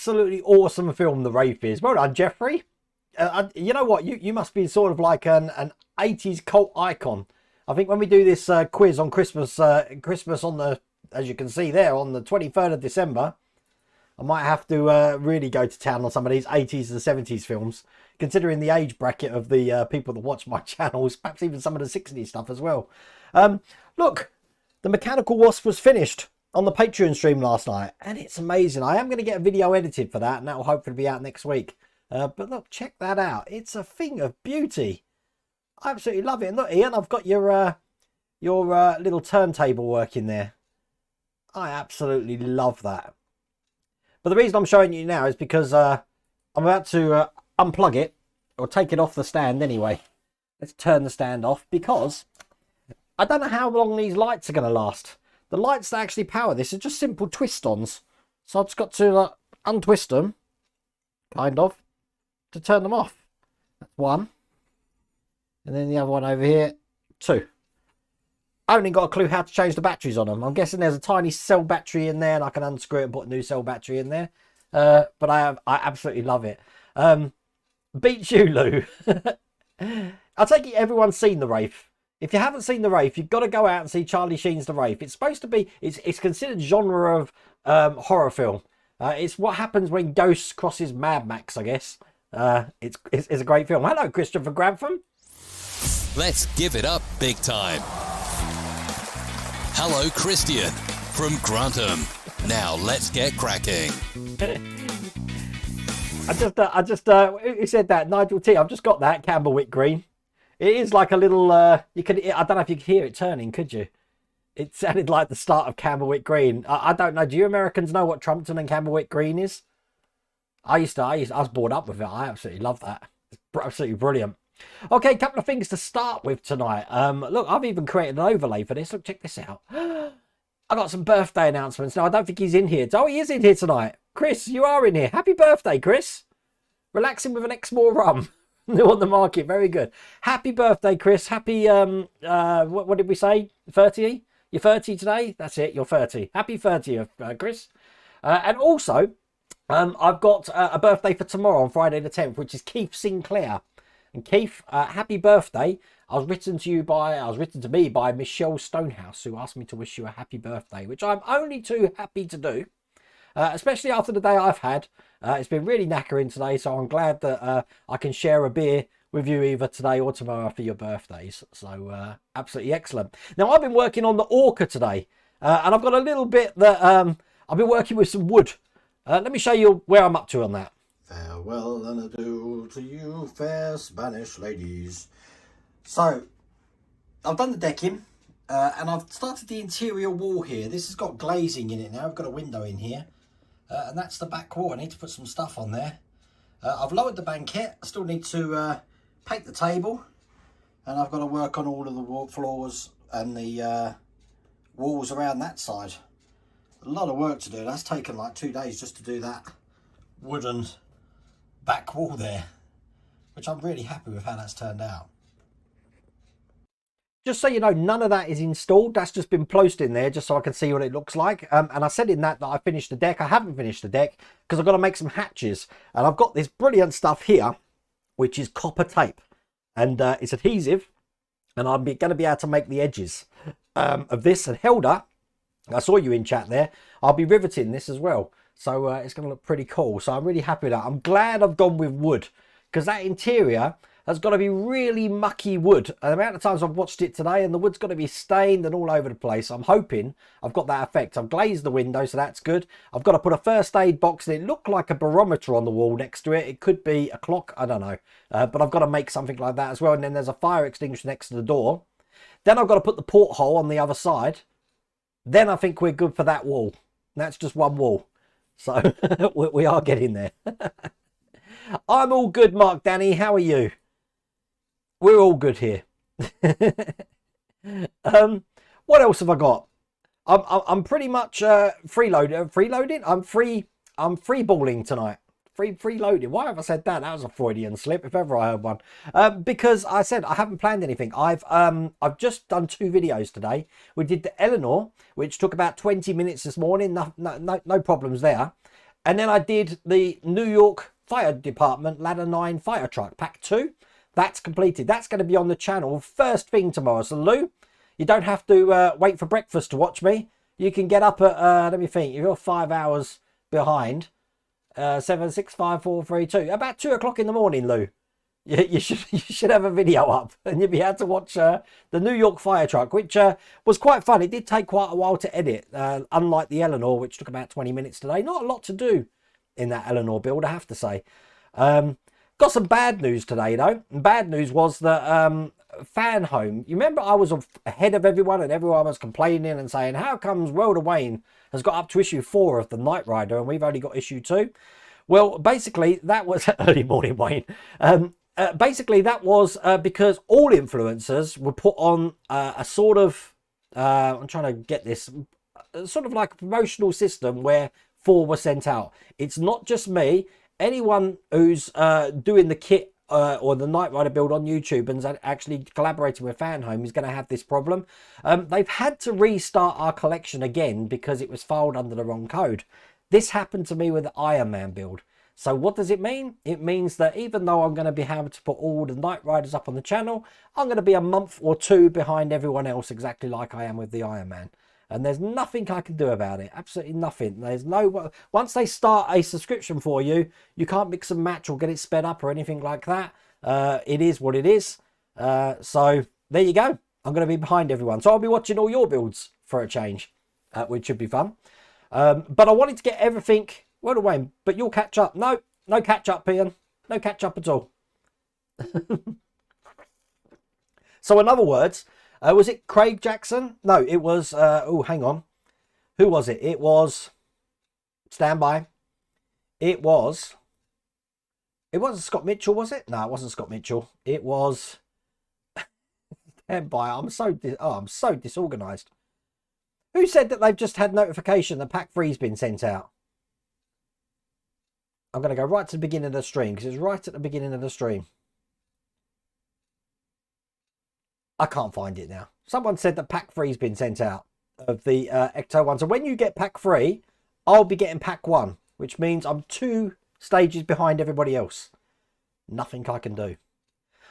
absolutely awesome film The Wraith is. Well done, Jeffrey. You know what? You must be sort of like an 80s cult icon. I think when we do this quiz on Christmas, Christmas on the, as you can see there, on the 23rd of December, I might have to really go to town on some of these 80s and 70s films, considering the age bracket of the people that watch my channels, perhaps even some of the 60s stuff as well. Look, The Mechanical Wasp was finished on the Patreon stream last night, and it's amazing. I am going to get a video edited for that, and that will hopefully be out next week. But look, check that out. It's a thing of beauty. I absolutely love it. And look, Ian, I've got your little turntable working there. I absolutely love that. But the reason I'm showing you now is because I'm about to unplug it, or take it off the stand anyway. Let's turn the stand off, because I don't know how long these lights are going to last. The lights that actually power this are just simple twist-ons. So I've just got to untwist them, kind of, to turn them off. That's one. And then the other one over here, two. I haven't got a clue how to change the batteries on them. I'm guessing there's a tiny cell battery in there, and I can unscrew it and put a new cell battery in there. But I absolutely love it. Beats you, Lou. I take it everyone's seen The Wraith. If you haven't seen The Wraith, you've got to go out and see Charlie Sheen's The Wraith. It's supposed to be, it's considered genre of horror film. It's what happens when ghosts crosses Mad Max, I guess. It's a great film. Hello, Christopher Grantham. Let's give it up big time. Hello, Christian from Grantham. Now let's get cracking. Who said that? Nigel T. I've just got that Camberwick Green. It is like a little, I don't know if you could hear it turning, could you? It sounded like the start of Camberwick Green. I don't know. Do you Americans know what Trumpton and Camberwick Green is? I was brought up with it. I absolutely love that. It's absolutely brilliant. Okay, a couple of things to start with tonight. Look, I've even created an overlay for this. Look, check this out. I got some birthday announcements. Now, I don't think he's in here. Oh, he is in here tonight. Chris, you are in here. Happy birthday, Chris. Relaxing with an Exmoor rum. New on the market. Very good. Happy birthday, Chris. Happy, what did we say? 30? You're 30 today? That's it. You're 30. Happy 30th, Chris. And also, I've got a birthday for tomorrow on Friday the 10th, which is Keith Sinclair. And Keith, happy birthday. I was written to me by Michelle Stonehouse, who asked me to wish you a happy birthday, which I'm only too happy to do, especially after the day I've had. It's been really knackering today, so I'm glad that I can share a beer with you either today or tomorrow for your birthdays. So absolutely excellent. Now, I've been working on the Orca today, and I've got a little bit that I've been working with some wood. Let me show you where I'm up to on that. Farewell and adieu to you, fair Spanish ladies. So, I've done the decking, and I've started the interior wall here. This has got glazing in it now. I've got a window in here, and that's the back wall. I need to put some stuff on there. I've lowered the banquette. I still need to paint the table, and I've got to work on all of the wall floors and the walls around that side. A lot of work to do. That's taken like 2 days just to do that wooden back wall there, which I'm really happy with how that's turned out. Just so you know, none of that is installed. That's just been placed in there just so I can see what it looks like. And I said in that I finished the deck. I haven't finished the deck because I've got to make some hatches. And I've got this brilliant stuff here, which is copper tape. And it's adhesive. And I'm going to be able to make the edges of this. And Helder, I saw you in chat there. I'll be riveting this as well. So it's going to look pretty cool. So I'm really happy with that. I'm glad I've gone with wood, because that interior has got to be really mucky wood. And the amount of times I've watched it today, and the wood's got to be stained and all over the place. I'm hoping I've got that effect. I've glazed the window, so that's good. I've got to put a first aid box in. It looked like a barometer on the wall next to it. It could be a clock. I don't know. But I've got to make something like that as well. And then there's a fire extinguisher next to the door. Then I've got to put the porthole on the other side. Then I think we're good for that wall. That's just one wall. So we are getting there. I'm all good, Mark Danny. How are you? We're all good here. What else have I got? I'm pretty much freeloading. I'm free balling tonight. Freeloading. Why have I said that? That was a Freudian slip, if ever I heard one. Because I said I haven't planned anything. I've just done 2 videos today. We did the Eleanor, which took about 20 minutes this morning. No problems there. And then I did the New York Fire Department Ladder 9 fire truck, pack 2. That's completed. That's going to be on the channel first thing tomorrow. So Lou, you don't have to wait for breakfast to watch me. You can get up at, let me think, if you're 5 hours behind, 7, 6, 5, 4, 3, 2, about 2 o'clock in the morning, Lou. You should have a video up and you'll be able to watch the New York fire truck, which was quite fun. It did take quite a while to edit, unlike the Eleanor, which took about 20 minutes today. Not a lot to do in that Eleanor build, I have to say. Got some bad news today, though. And bad news was that Fan Home, you remember I was ahead of everyone and everyone was complaining and saying, how comes World of Wayne has got up to issue 4 of the Knight Rider and we've only got issue 2? Well, basically, that was early morning, Wayne. Basically, that was because all influencers were put on a sort of, I'm trying to get this, sort of like a promotional system where 4 were sent out. It's not just me. Anyone who's doing the kit or the Knight Rider build on YouTube and actually collaborating with Fan Home is going to have this problem. They've had to restart our collection again because it was filed under the wrong code. This happened to me with the Iron Man build. So what does it mean? It means that even though I'm going to be able to put all the Knight Riders up on the channel, I'm going to be a month or 2 behind everyone else, exactly like I am with the Iron Man. And there's nothing I can do about it. Absolutely nothing. There's no... Once they start a subscription for you, you can't mix and match or get it sped up or anything like that. It is what it is. So there you go. I'm going to be behind everyone. So I'll be watching all your builds for a change, which should be fun. But I wanted to get everything... Well, away, but you'll catch up. No catch up, Ian. No catch up at all. So in other words, was it Craig Jackson? No, it was, oh, hang on. Who was it? It was, stand by. It wasn't Scott Mitchell, was it? No, it wasn't Scott Mitchell. It was, stand by. I'm so disorganized. Who said that they've just had notification that pack 3's been sent out? I'm going to go right to the beginning of the stream because it's right at the beginning of the stream. I can't find it now. Someone said that pack 3's been sent out of the Ecto 1. So when you get pack 3, I'll be getting pack 1, which means I'm 2 stages behind everybody else. Nothing I can do.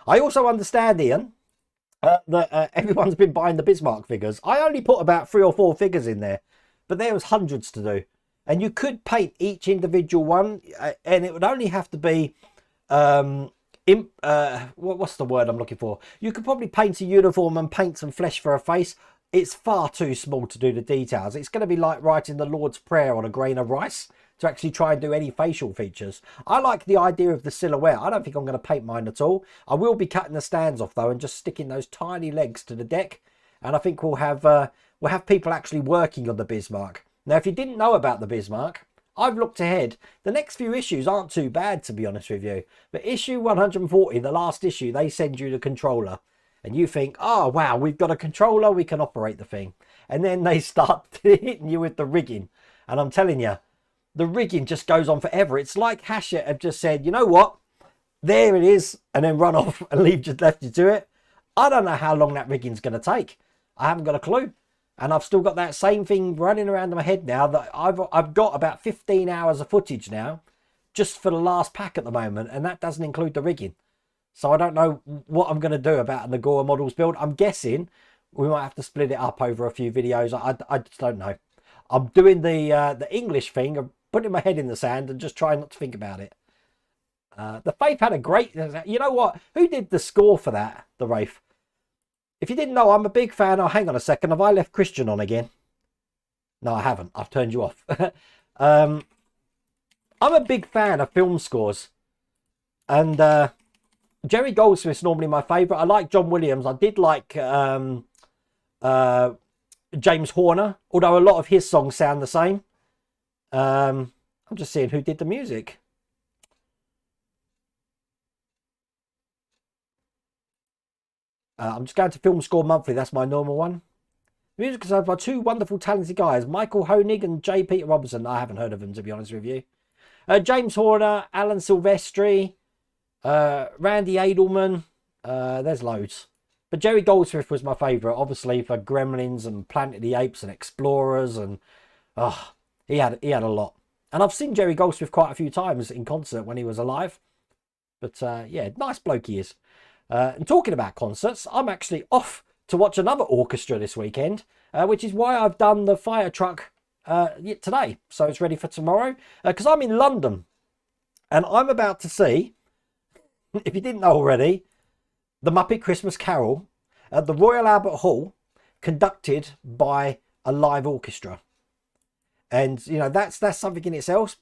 I also understand, Ian, that everyone's been buying the Bismarck figures. I only put about 3 or 4 figures in there, but there was hundreds to do. And you could paint each individual one, and it would only have to be, what's the word I'm looking for? You could probably paint a uniform and paint some flesh for a face. It's far too small to do the details. It's going to be like writing the Lord's Prayer on a grain of rice to actually try and do any facial features. I like the idea of the silhouette. I don't think I'm going to paint mine at all. I will be cutting the stands off, though, and just sticking those tiny legs to the deck. And I think we'll have people actually working on the Bismarck. Now, if you didn't know about the Bismarck, I've looked ahead. The next few issues aren't too bad, to be honest with you. But issue 140, the last issue, they send you the controller. And you think, oh, wow, we've got a controller, we can operate the thing. And then they start hitting you with the rigging. And I'm telling you, the rigging just goes on forever. It's like Hachette have just said, you know what? There it is. And then run off and left you to it. I don't know how long that rigging's going to take. I haven't got a clue. And I've still got that same thing running around in my head now that I've got about 15 hours of footage now just for the last pack at the moment. And that doesn't include the rigging. So I don't know what I'm going to do about an Agora Models build. I'm guessing we might have to split it up over a few videos. I just don't know. I'm doing the English thing of putting my head in the sand and just trying not to think about it. The Faith had a great... You know what? Who did the score for that? The Wraith. If you didn't know, I'm a big fan. Oh, hang on a second. Have I left Christian on again? No, I haven't. I've turned you off. I'm a big fan of film scores. And Jerry Goldsmith's normally my favourite. I like John Williams. I did like James Horner, although a lot of his songs sound the same. I'm just seeing who did the music. I'm just going to Film Score Monthly. That's my normal one. The music is by 2 wonderful, talented guys, Michael Honig and J. Peter Robinson. I haven't heard of them, to be honest with you. James Horner, Alan Silvestri, Randy Edelman. There's loads. But Jerry Goldsmith was my favourite, obviously, for Gremlins and Planet of the Apes and Explorers. And he had a lot. And I've seen Jerry Goldsmith quite a few times in concert when he was alive. But yeah, nice bloke he is. And talking about concerts, I'm actually off to watch another orchestra this weekend, which is why I've done the fire truck today. So it's ready for tomorrow. Because I'm in London. And I'm about to see, if you didn't know already, the Muppet Christmas Carol at the Royal Albert Hall, conducted by a live orchestra. And, you know, that's something in itself.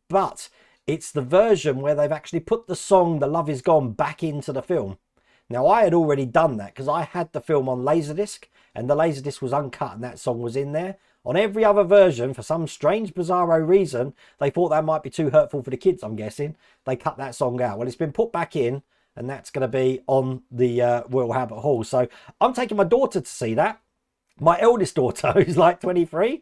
But it's the version where they've actually put the song The Love Is Gone back into the film. Now, I had already done that because I had the film on Laserdisc, and the Laserdisc was uncut and that song was in there. On every other version, for some strange, bizarro reason, they thought that might be too hurtful for the kids, I'm guessing. They cut that song out. Well, it's been put back in, and that's going to be on the Royal Albert Hall. So I'm taking my daughter to see that. My eldest daughter, who's like 23.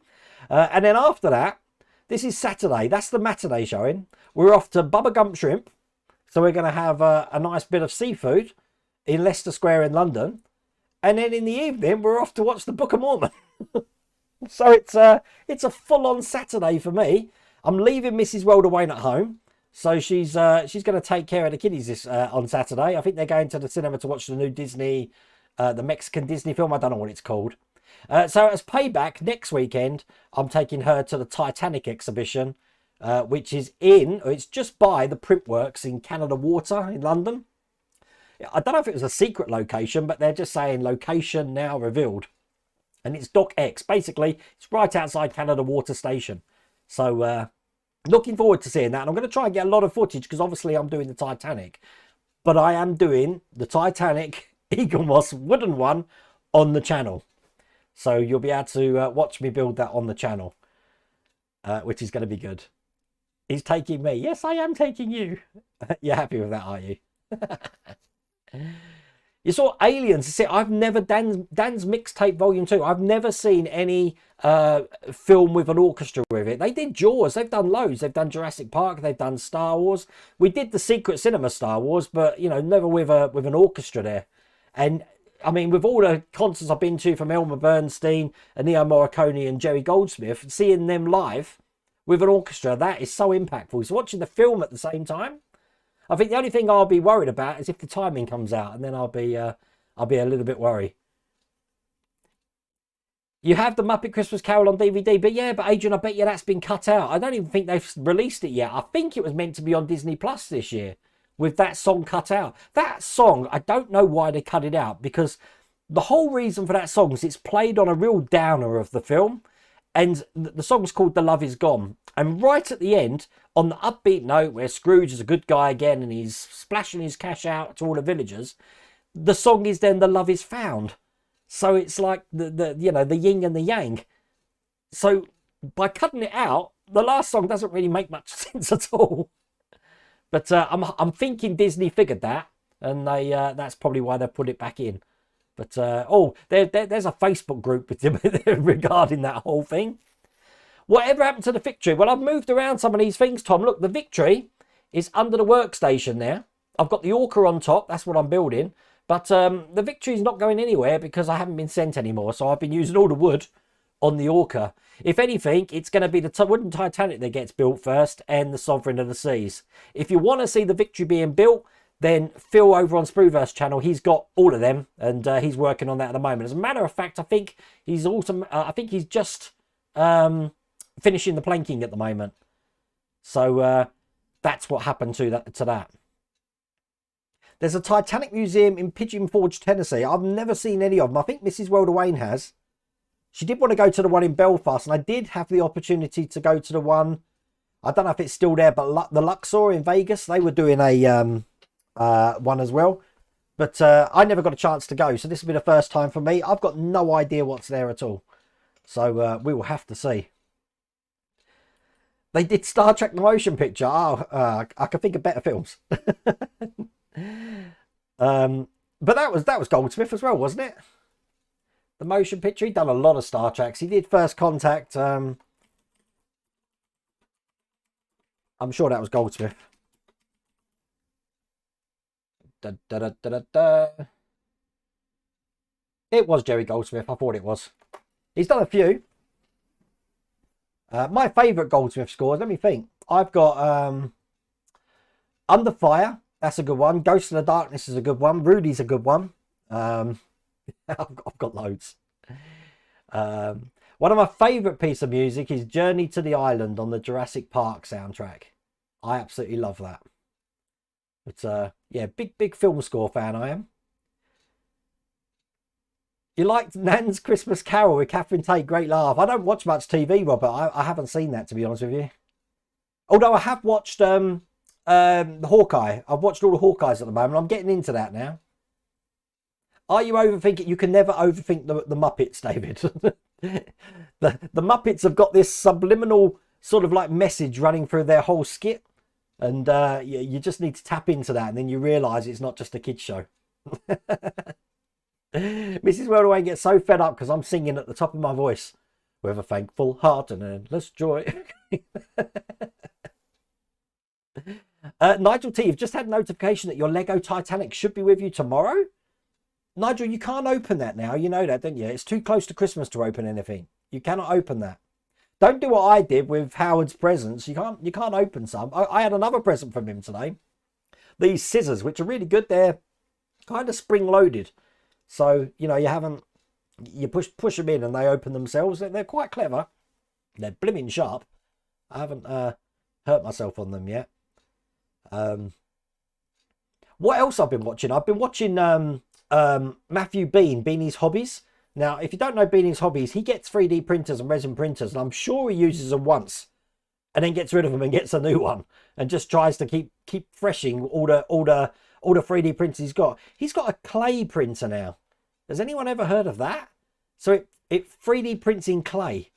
And then after that, this is Saturday. That's the matinee showing. We're off to Bubba Gump Shrimp. So we're going to have a nice bit of seafood in Leicester Square in London. And then in the evening, we're off to watch the Book of Mormon. So it's a full-on Saturday for me. I'm leaving Mrs. Welder Wayne at home. So she's going to take care of the kiddies on Saturday. I think they're going to the cinema to watch the new Disney, the Mexican Disney film. I don't know what it's called. So as payback, next weekend, I'm taking her to the Titanic exhibition, which is it's just by the Printworks in Canada Water in London. I don't know if it was a secret location, but they're just saying location now revealed. And it's Dock X. Basically, it's right outside Canada Water Station. So looking forward to seeing that. And I'm going to try and get a lot of footage because obviously I'm doing the Titanic. But I am doing the Titanic Eaglemoss wooden one on the channel. So you'll be able to watch me build that on the channel, which is going to be good. He's taking me. Yes, I am taking you. You're happy with that, are you? You saw Aliens. See, I've never, Dan's Mixtape Volume 2, I've never seen any film with an orchestra with it. They did Jaws. They've done loads. They've done Jurassic Park. They've done Star Wars. We did the Secret Cinema Star Wars, but, you know, never with an orchestra there. And I mean, with all the concerts I've been to from Elmer Bernstein, Ennio Morricone and Jerry Goldsmith, seeing them live with an orchestra, that is so impactful. So watching the film at the same time, I think the only thing I'll be worried about is if the timing comes out, and then I'll be a little bit worried. You have the Muppet Christmas Carol on DVD, but Adrian, I bet you that's been cut out. I don't even think they've released it yet. I think it was meant to be on Disney Plus this year, with that song cut out. That song, I don't know why they cut it out, because the whole reason for that song is it's played on a real downer of the film, and the song's called The Love Is Gone. And right at the end, on the upbeat note where Scrooge is a good guy again and he's splashing his cash out to all the villagers, the song is then The Love Is Found. So it's like the yin and the yang. So by cutting it out, the last song doesn't really make much sense at all. But I'm thinking Disney figured that, and that's probably why they put it back in. But there's a Facebook group with them regarding that whole thing. Whatever happened to the Victory? Well, I've moved around some of these things, Tom. Look, the Victory is under the workstation there. I've got the Orca on top. That's what I'm building. But the Victory is not going anywhere because I haven't been sent anymore. So I've been using all the wood on the Orca. If anything, it's going to be the wooden Titanic that gets built first and the Sovereign of the Seas. If you want to see the Victory being built, then Phil over on Spruverse channel, he's got all of them, and he's working on that at the moment. As a matter of fact, I think he's just finishing the planking at the moment. So that's what happened to that. There's a Titanic museum in Pigeon Forge, Tennessee. I've never seen any of them. I think Mrs. Welder Wayne has. She did want to go to the one in Belfast, and I did have the opportunity to go to the one, I don't know if it's still there, but the Luxor in Vegas, they were doing a one as well. But I never got a chance to go, so this will be the first time for me. I've got no idea what's there at all. So we will have to see. They did Star Trek the motion picture. I can think of better films. But that was Goldsmith as well, wasn't it? The motion picture. He'd done a lot of Star Treks. He did First Contact. I'm sure that was Goldsmith. Da, da, da, da, da, da. It was Jerry Goldsmith. I thought it was. He's done a few. My favourite Goldsmith scores, let me think. I've got Under Fire, that's a good one. Ghost in the Darkness is a good one. Rudy's a good one. I've got loads. One of my favourite piece of music is Journey to the Island on the Jurassic Park soundtrack. I absolutely love that. But yeah, big film score fan I am. You liked Nan's Christmas Carol with Catherine Tate? Great laugh. I don't watch much TV, Robert. I haven't seen that, to be honest with you. Although I have watched the Hawkeye. I've watched all the Hawkeyes at the moment. I'm getting into that now. Are you overthinking? You can never overthink the Muppets, David. the Muppets have got this subliminal sort of like message running through their whole skit. And you just need to tap into that. And then you realise it's not just a kid's show. Mrs. Worldaway gets so fed up because I'm singing at the top of my voice. With a thankful heart and endless joy. Nigel T, you've just had a notification that your Lego Titanic should be with you tomorrow. Nigel, you can't open that now. You know that, don't you? It's too close to Christmas to open anything. You cannot open that. Don't do what I did with Howard's presents. You can't open some. I had another present from him today. These scissors, which are really good. They're kind of spring-loaded. So, you know, you push them in and they open themselves. They're quite clever. They're blimmin' sharp. I haven't hurt myself on them yet. What else I've been watching? I've been watching Matthew Bean, Beanie's Hobbies. Now, if you don't know Beanie's Hobbies, he gets 3D printers and resin printers, and I'm sure he uses them once and then gets rid of them and gets a new one and just tries to keep freshing all the 3D printers he's got. He's got a clay printer now. Has anyone ever heard of that? So it 3D prints in clay.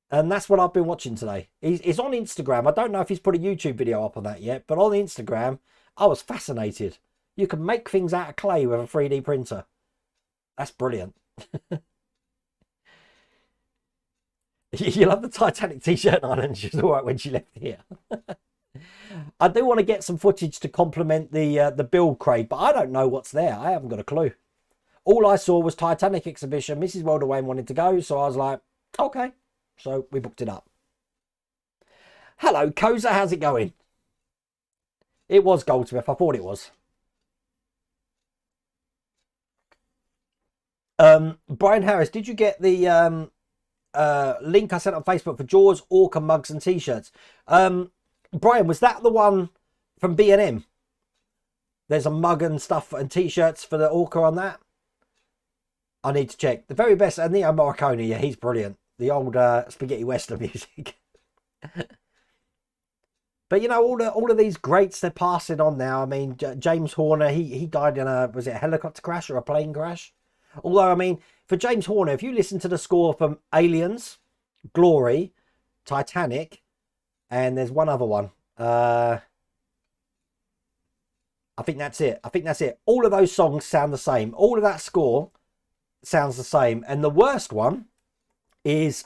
And that's what I've been watching today. He's on Instagram. I don't know if he's put a YouTube video up on that yet, but on Instagram, I was fascinated. You can make things out of clay with a 3D printer. That's brilliant. You love the Titanic t-shirt on, and she's all right when she left here. I do want to get some footage to complement the build, Craig, but I don't know what's there. I haven't got a clue. All I saw was Titanic exhibition. Mrs. Wayne wanted to go, so I was like, okay. So we booked it up. Hello, Koza. How's it going? It was Goldsmith. I thought it was. Brian Harris, did you get the link I sent on Facebook for Jaws, Orca mugs and t-shirts? Brian, was that the one from B&M? There's a mug and stuff and t-shirts for the Orca on that. I need to check. The very best, and Neo Morricone, yeah, he's brilliant. The old spaghetti western music. But you know, all of these greats they're passing on now. I mean, James Horner, he died in was it a helicopter crash or a plane crash? Although, I mean, for James Horner, if you listen to the score from Aliens, Glory, Titanic, and there's one other one. I think that's it. All of those songs sound the same. All of that score sounds the same. And the worst one is,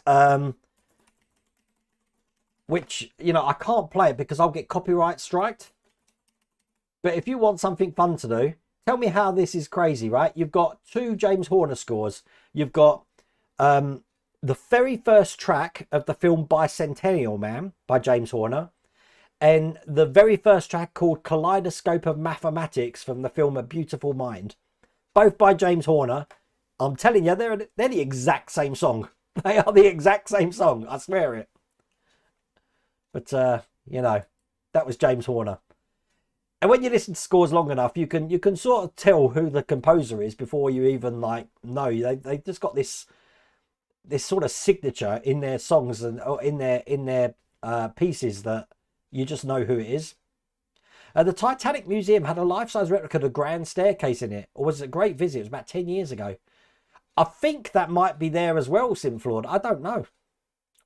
which, you know, I can't play it because I'll get copyright striked. But if you want something fun to do, tell me how this is crazy, right? You've got two James Horner scores. You've got the very first track of the film Bicentennial Man by James Horner, and the very first track called Kaleidoscope of Mathematics from the film A Beautiful Mind. Both by James Horner. I'm telling you, they're the exact same song. They are the exact same song. I swear it. But, you know, that was James Horner. And when you listen to scores long enough, you can sort of tell who the composer is before you even like know. They just got this sort of signature in their songs and in their pieces that you just know who it is. The Titanic Museum had a life-size replica of the Grand Staircase in it, or was it a Great Visit? It was about 10 years ago. I think that might be there as well, Simflord. I don't know.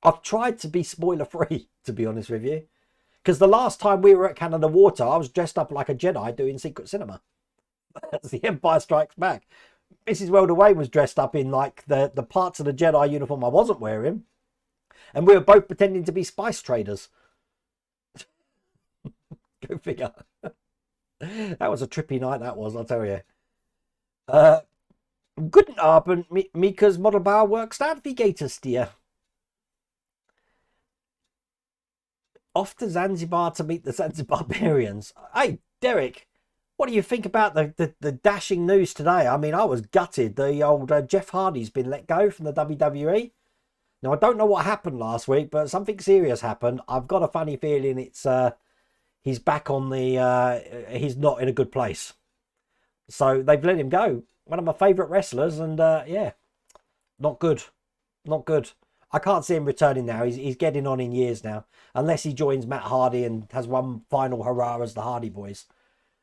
I've tried to be spoiler-free, to be honest with you. Because the last time we were at Canada Water, I was dressed up like a Jedi doing Secret Cinema. That's The Empire Strikes Back. Mrs. Weldaway was dressed up in like the parts of the Jedi uniform I wasn't wearing. And we were both pretending to be spice traders. Go figure. That was a trippy night, that was, I'll tell you. Guten Abend, Mika's Modelbau Werkstatt. Wie geht es dir? Off to Zanzibar to meet the Zanzibarians. Hey, Derek, what do you think about the dashing news today? I mean, I was gutted. The old Jeff Hardy's been let go from the WWE. Now, I don't know what happened last week, but something serious happened. I've got a funny feeling it's he's back on the... he's not in a good place. So they've let him go. One of my favourite wrestlers, and yeah, not good. Not good. I can't see him returning now. He's getting on in years now. Unless he joins Matt Hardy and has one final hurrah as the Hardy Boys.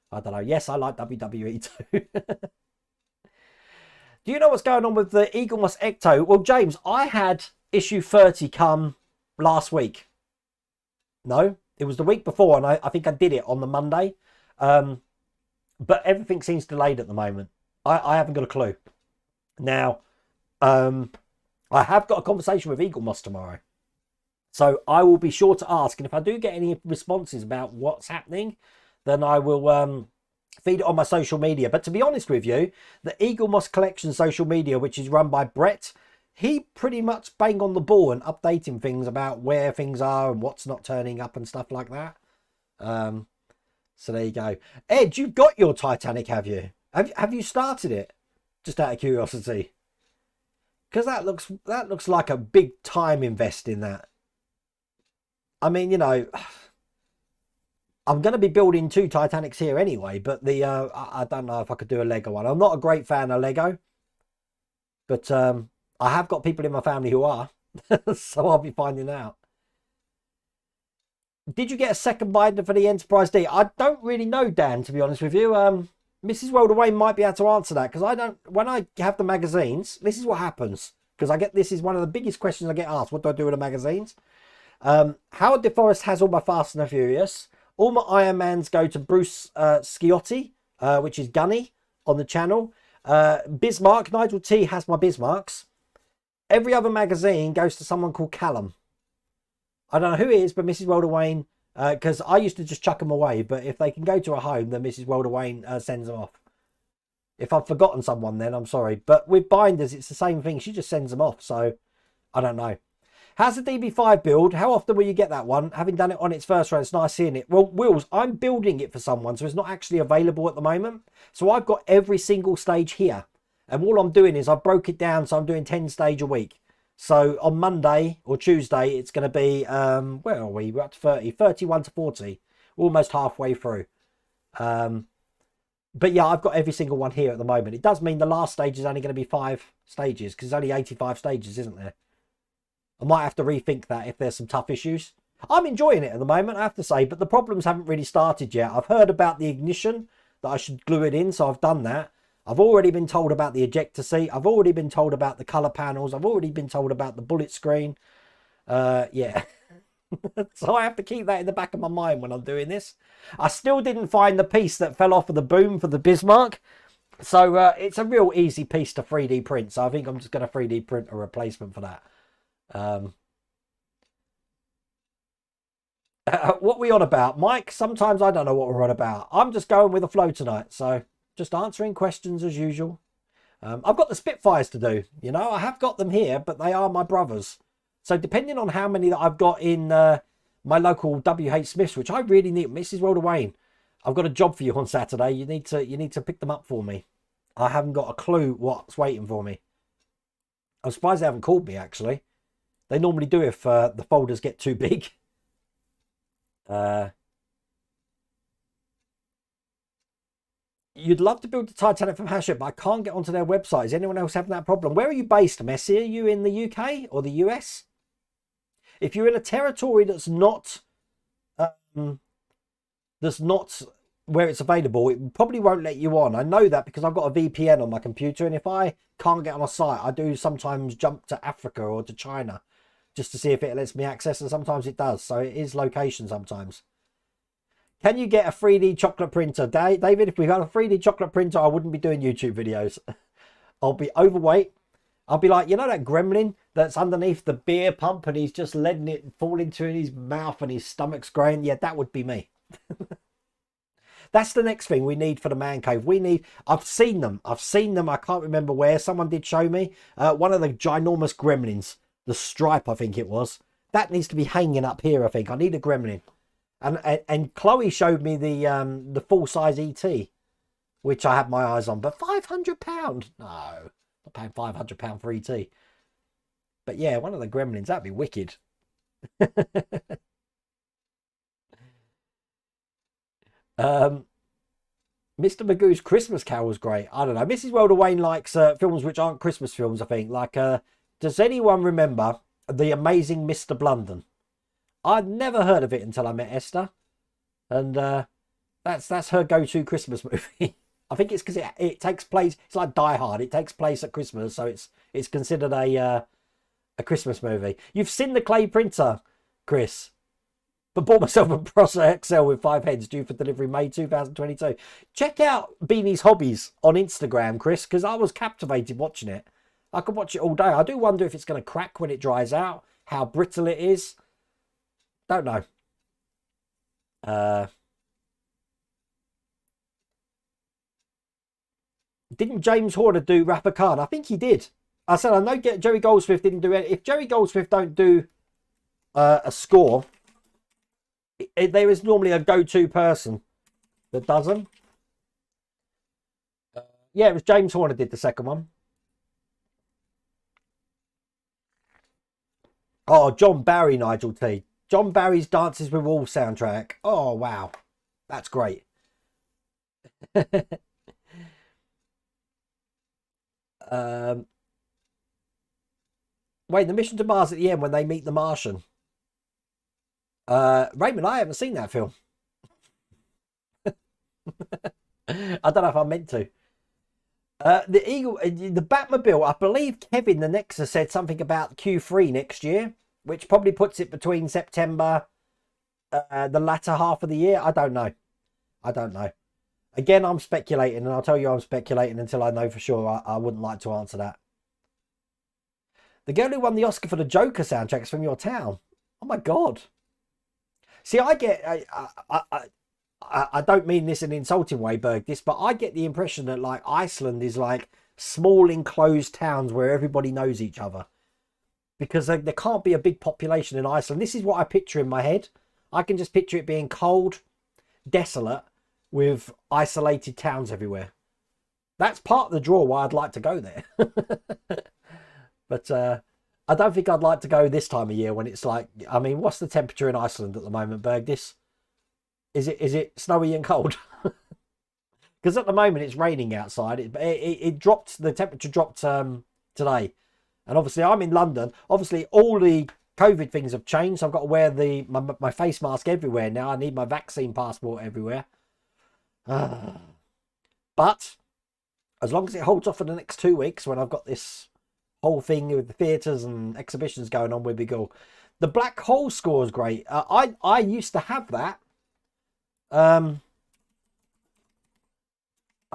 I don't know. Yes, I like WWE too. Do you know what's going on with the Eaglemoss Ecto? Well, James, I had issue 30 come last week. No, it was the week before, and I think I did it on the Monday. But everything seems delayed at the moment. I haven't got a clue. Now, I have got a conversation with Eaglemoss tomorrow. So I will be sure to ask. And if I do get any responses about what's happening, then I will feed it on my social media. But to be honest with you, the Eaglemoss Collection social media, which is run by Brett, he pretty much bang on the ball and updating things about where things are and what's not turning up and stuff like that. So there you go. Ed, you've got your Titanic, have you? Have you started it? Just out of curiosity. Because that looks like a big time invest in that. I mean, you know, I'm going to be building 2 Titanics here anyway, but the I don't know if I could do a Lego one. I'm not a great fan of Lego, but I have got people in my family who are, so I'll be finding out. Did you get a second binder for the Enterprise D? I don't really know, Dan, to be honest with you. Mrs. Welder Wayne might be able to answer that, because I don't. When I have the magazines, this is what happens. Because this is one of the biggest questions I get asked. What do I do with the magazines? Howard DeForest has all my Fast and the Furious. All my Iron Mans go to Bruce Sciotti, which is Gunny on the channel. Bismarck, Nigel T has my Bismarcks. Every other magazine goes to someone called Callum. I don't know who it is, but Mrs. Welder Wayne, because I used to just chuck them away. But if they can go to a home, then Mrs. Welder Wayne sends them off. If I've forgotten someone, then I'm sorry. But with binders, it's the same thing. She just sends them off. So I don't know. How's the DB5 build? How often will you get that one? Having done it on its first run, it's nice seeing it. Well, Wills, I'm building it for someone, so it's not actually available at the moment. So I've got every single stage here. And all I'm doing is I broke it down, so I'm doing 10 stage a week. So on Monday or Tuesday, it's going to be, where are we? We're up to 30, 31 to 40. Almost halfway through. But yeah, I've got every single one here at the moment. It does mean the last stage is only going to be 5 stages, because there's only 85 stages, isn't there? I might have to rethink that if there's some tough issues. I'm enjoying it at the moment, I have to say, but the problems haven't really started yet. I've heard about the ignition, that I should glue it in, so I've done that. I've already been told about the ejector seat. I've already been told about the colour panels. I've already been told about the bullet screen. Yeah. So I have to keep that in the back of my mind when I'm doing this. I still didn't find the piece that fell off of the boom for the Bismarck. So it's a real easy piece to 3D print. So I think I'm just going to 3D print a replacement for that. What we on about, Mike? Sometimes I don't know what we're on about. I'm just going with the flow tonight. So just answering questions as usual. I've got the Spitfires to do. You know, I have got them here, but they are my brothers. So depending on how many that I've got in my local WH Smiths, which I really need, Mrs. Welder Wayne, I've got a job for you on Saturday. You need to pick them up for me. I haven't got a clue what's waiting for me. I'm surprised they haven't called me, actually. They normally do if the folders get too big. You'd love to build the Titanic from Hachette, but I can't get onto their website. Is anyone else having that problem? Where are you based, Messi? Are you in the UK or the US? If you're in a territory that's not where it's available, it probably won't let you on. I know that because I've got a VPN on my computer, and if I can't get on a site, I do sometimes jump to Africa or to China just to see if it lets me access, and sometimes it does. So it is location sometimes. Can you get a 3D chocolate printer? David, if we had a 3D chocolate printer, I wouldn't be doing YouTube videos. I'll be overweight. I'll be like, you know that gremlin that's underneath the beer pump and he's just letting it fall into his mouth and his stomach's growing? Yeah, that would be me. That's the next thing we need for the man cave. I've seen them. I can't remember where. Someone did show me. One of the ginormous gremlins. The Stripe, I think it was. That needs to be hanging up here, I think. I need a gremlin. And Chloe showed me the full-size ET, which I had my eyes on. But £500? No, not paying £500 for ET. But yeah, one of the gremlins, that'd be wicked. Mr. Magoo's Christmas Carol was great. I don't know. Mrs. Welder Wayne likes films which aren't Christmas films, I think. Like, does anyone remember The Amazing Mr. Blunden? I'd never heard of it until I met Esther. And that's her go-to Christmas movie. I think it's because it takes place, it's like Die Hard. It takes place at Christmas, so it's considered a Christmas movie. You've seen the clay printer, Chris. But bought myself a Prosa XL with 5 heads due for delivery May 2022. Check out Beanie's Hobbies on Instagram, Chris, because I was captivated watching it. I could watch it all day. I do wonder if it's going to crack when it dries out, how brittle it is. Don't know. Didn't James Horner do Rapper Khan? I think he did. I said I know Jerry Goldsmith didn't do it. If Jerry Goldsmith don't do a score, there is normally a go-to person that does them. Yeah, it was James Horner did the second one. Oh, John Barry, Nigel T. John Barry's Dances with Wolves soundtrack. Oh, wow. That's great. Wait, the mission to Mars at the end when they meet the Martian. Raymond, I haven't seen that film. I don't know if I meant to. The Eagle, the Batmobile, I believe Kevin the Nexus said something about Q3 next year, which probably puts it between September, the latter half of the year. I don't know. I don't know. Again, I'm speculating, and I'll tell you I'm speculating until I know for sure. I wouldn't like to answer that. The girl who won the Oscar for the Joker soundtrack is from your town. Oh my God. See, I don't mean this in an insulting way, Berg, but I get the impression that like Iceland is like small enclosed towns where everybody knows each other. Because there can't be a big population in Iceland. This is what I picture in my head. I can just picture it being cold, desolate, with isolated towns everywhere. That's part of the draw why I'd like to go there. But I don't think I'd like to go this time of year when it's like, I mean, what's the temperature in Iceland at the moment, Berg? Is it snowy and cold? Because at the moment it's raining outside. It dropped, the temperature dropped today. And obviously I'm in London. Obviously all the COVID things have changed. I've got to wear my face mask everywhere now. I need my vaccine passport everywhere. But as long as it holds off for the next 2 weeks when I've got this whole thing with the theatres and exhibitions going on, we'll be cool. The Black Hole score is great. I used to have that. I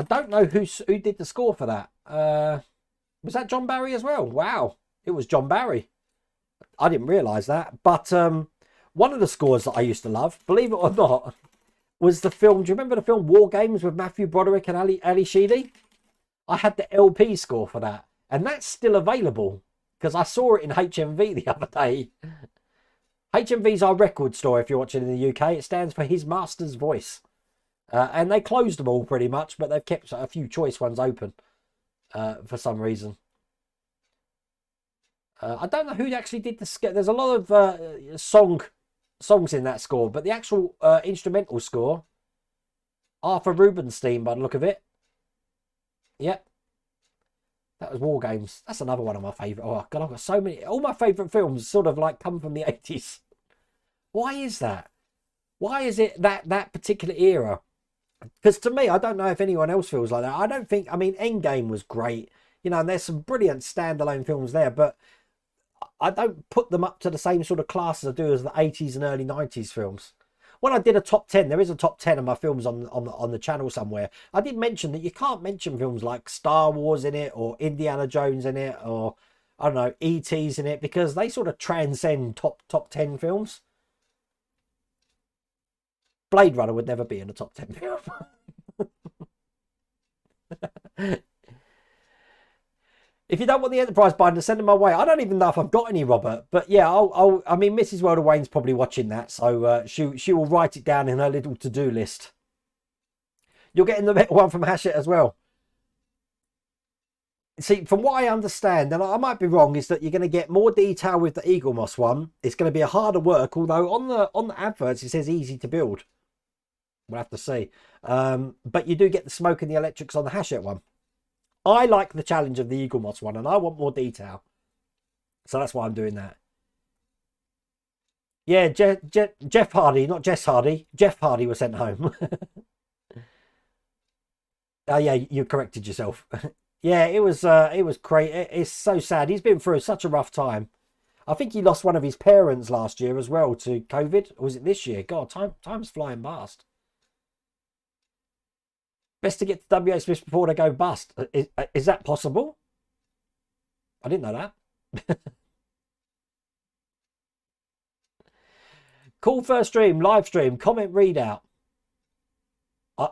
don't know who did the score for that. Was that John Barry as well? Wow, it was John Barry. I didn't realise that. But one of the scores that I used to love, believe it or not, was the film. Do you remember the film War Games with Matthew Broderick and Ali Sheedy? I had the LP score for that. And that's still available because I saw it in HMV the other day. HMV's our record store if you're watching in the UK. It stands for His Master's Voice. And they closed them all pretty much, but they've kept a few choice ones open for some reason. I don't know who actually did the score. There's a lot of songs in that score, but the actual instrumental score, Arthur Rubinstein by the look of it. Yep. That was War Games. That's another one of my favourite. Oh, God, I've got so many. All my favourite films sort of like come from the 80s. Why is that? Why is it that particular era? Because to me, I don't know if anyone else feels like that. I don't think, I mean, Endgame was great. You know, and there's some brilliant standalone films there, but I don't put them up to the same sort of class as I do as the 80s and early 90s films. When I did a top 10, there is a top 10 of my films on the channel somewhere. I did mention that you can't mention films like Star Wars in it or Indiana Jones in it or, I don't know, E.T.'s in it because they sort of transcend top 10 films. Blade Runner would never be in a top 10 film. If you don't want the Enterprise binder, send them my way. I don't even know if I've got any, Robert. But yeah, I mean, Mrs. World of Wayne's probably watching that, so she will write it down in her little to-do list. You're getting the one from Hachette as well. See, from what I understand, and I might be wrong, is that you're going to get more detail with the Eaglemoss one. It's going to be a harder work, although on the adverts it says easy to build. We'll have to see. But you do get the smoke and the electrics on the Hachette one. I like the challenge of the Eaglemoss one, and I want more detail. So that's why I'm doing that. Yeah, Jeff Hardy, not Jess Hardy. Jeff Hardy was sent home. Oh yeah, you corrected yourself. Yeah, it was great. It's so sad. He's been through such a rough time. I think he lost one of his parents last year as well to COVID. Or was it this year? God, time's flying past. Best to get to WH Smith before they go bust. Is that possible? I didn't know that. Cool first stream, live stream, comment readout.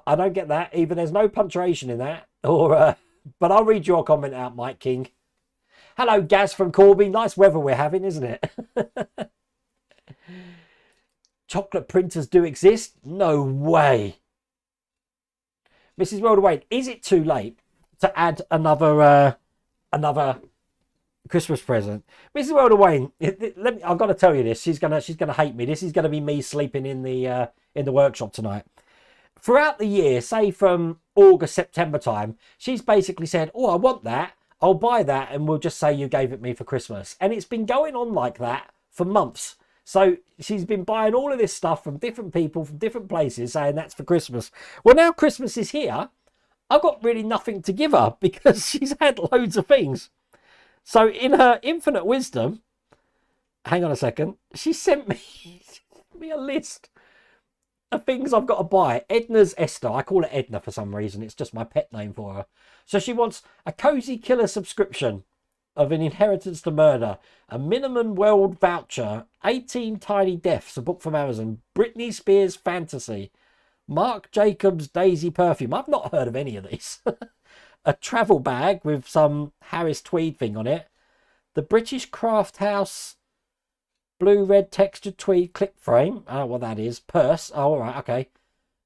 I don't get that. Either there's no punctuation in that, or but I'll read your comment out, Mike King. Hello, Gaz from Corby. Nice weather we're having, isn't it? Chocolate printers do exist? No way. Mrs. World of Wayne, is it too late to add another Christmas present? Mrs. World of Wayne, I've got to tell you this. She's gonna hate me. This is gonna be me sleeping in the workshop tonight. Throughout the year, say from August, September time, she's basically said, oh, I want that. I'll buy that. And we'll just say you gave it me for Christmas. And it's been going on like that for months. So she's been buying all of this stuff from different people, from different places, saying that's for Christmas. Well, now Christmas is here. I've got really nothing to give her because she's had loads of things. So in her infinite wisdom, hang on a second, she sent me a list of things I've got to buy. Edna's Esther. I call it Edna for some reason. It's just my pet name for her. So she wants a Cozy Killer subscription of An Inheritance to Murder, a Minimum World voucher, 18 Tiny Deaths, a book from Amazon, Britney Spears Fantasy, Marc Jacobs Daisy Perfume. I've not heard of any of these. A travel bag with some Harris Tweed thing on it. The British Craft House blue-red textured tweed clip frame. I don't know what that is. Purse. Oh, all right, okay.